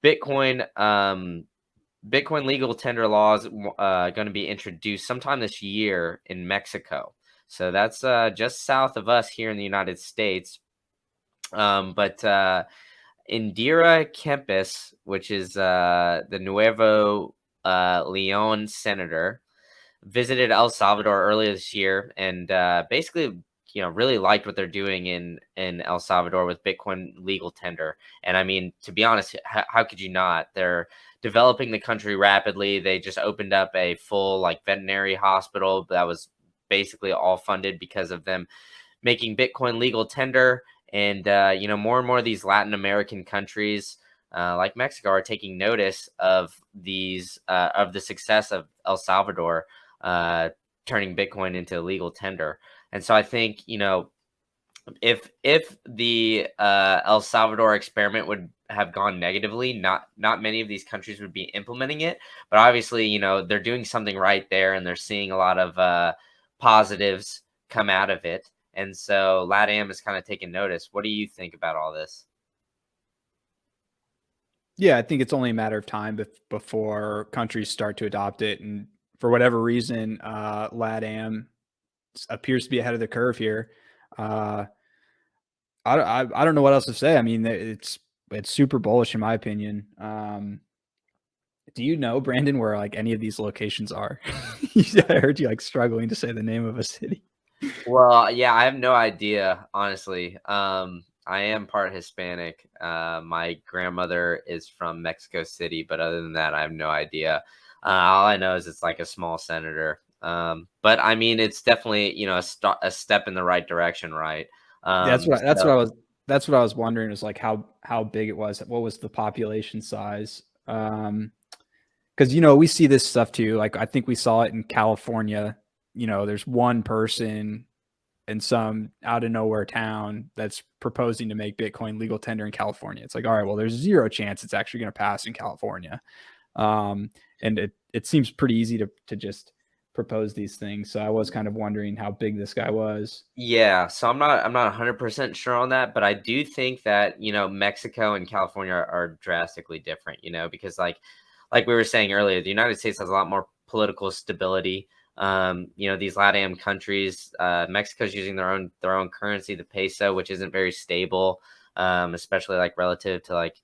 Bitcoin Bitcoin legal tender laws going to be introduced sometime this year in Mexico. So that's just south of us here in the United States. But Indira Kempis, which is the Nuevo Leon senator, visited El Salvador earlier this year and basically, really liked what they're doing in El Salvador with Bitcoin legal tender. And I mean, to be honest, how could you not? They're developing the country rapidly. They just opened up a full like veterinary hospital that was basically all funded because of them making Bitcoin legal tender. And more and more of these Latin American countries, like Mexico, are taking notice of the success of El Salvador uh, turning Bitcoin into legal tender. And so I think, if the El Salvador experiment would have gone negatively, not many of these countries would be implementing it. But obviously, they're doing something right there, and they're seeing a lot of positives come out of it. And so LATAM is kind of taking notice. What do you think about all this? Yeah, I think it's only a matter of time before countries start to adopt it. And for whatever reason, LATAM appears to be ahead of the curve here. Uh, I don't know what else to say. I mean, it's super bullish in my opinion. Do you know, Brandon, where like any of these locations are? I heard you like struggling to say the name of a city. Well, yeah, I have no idea, honestly. I am part Hispanic. My grandmother is from Mexico City, but other than that, I have no idea. All I know is it's like a small senator. But I mean, it's definitely, a step in the right direction, right? That's what that's So what I was that's what I was wondering is like how big it was. What was the population size? Because we see this stuff too. Like I think we saw it in California. There's one person in some out of nowhere town that's proposing to make Bitcoin legal tender in California. It's like, all right, well, there's zero chance it's actually going to pass in California. Um, and it seems pretty easy to just propose these things. So I was kind of wondering how big this guy was. yeah, so I'm not 100% sure on that, but I do think that, Mexico and California are drastically different, because like we were saying earlier, the United States has a lot more political stability. These LATAM countries, Mexico's using their own currency, the peso, which isn't very stable, especially like relative to like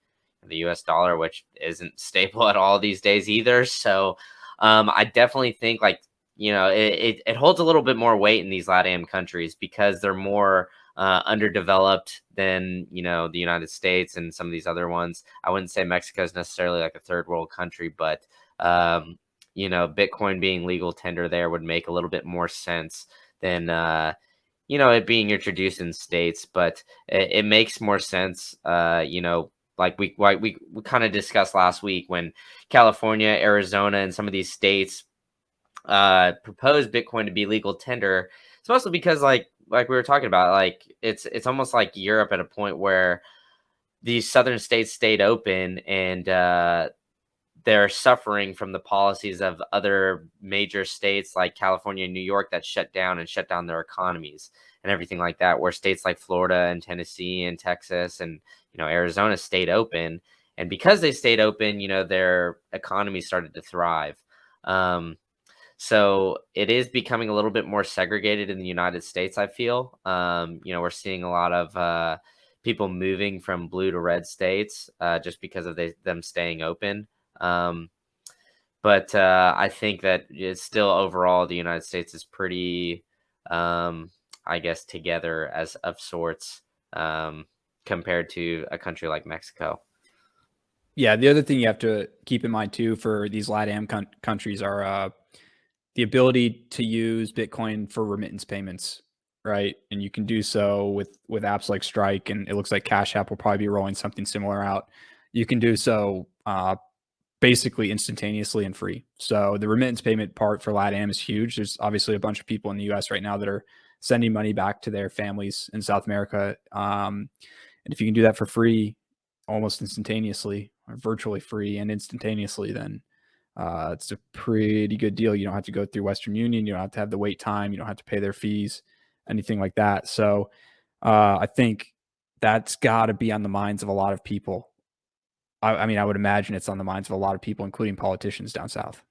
the US dollar, which isn't stable at all these days either. So I definitely think like it holds a little bit more weight in these LATAM countries because they're more underdeveloped than the United States and some of these other ones. I wouldn't say Mexico is necessarily like a third world country, but Bitcoin being legal tender there would make a little bit more sense than it being introduced in states. But it makes more sense, like we kind of discussed last week when California, Arizona, and some of these states proposed Bitcoin to be legal tender. It's mostly because like we were talking about, like it's almost like Europe at a point where these southern states stayed open and they're suffering from the policies of other major states like California and New York that shut down their economies and everything like that, where states like Florida and Tennessee and Texas and Arizona stayed open. And because they stayed open, their economy started to thrive. Um, so it is becoming a little bit more segregated in the United States, I feel. We're seeing a lot of people moving from blue to red states just because of them staying open. Um, but I think that it's still overall the United States is pretty, I guess, together as of sorts compared to a country like Mexico. Yeah, the other thing you have to keep in mind too for these LATAM countries are the ability to use Bitcoin for remittance payments, right? And you can do so with apps like Strike, and it looks like Cash App will probably be rolling something similar out. You can do so basically instantaneously and free. So the remittance payment part for LATAM is huge. There's obviously a bunch of people in the US right now that are sending money back to their families in South America. And if you can do that for free, almost instantaneously, or virtually free and instantaneously, then it's a pretty good deal. You don't have to go through Western Union. You don't have to have the wait time. You don't have to pay their fees, anything like that. So I think that's got to be on the minds of a lot of people. I mean, I would imagine it's on the minds of a lot of people, including politicians down south.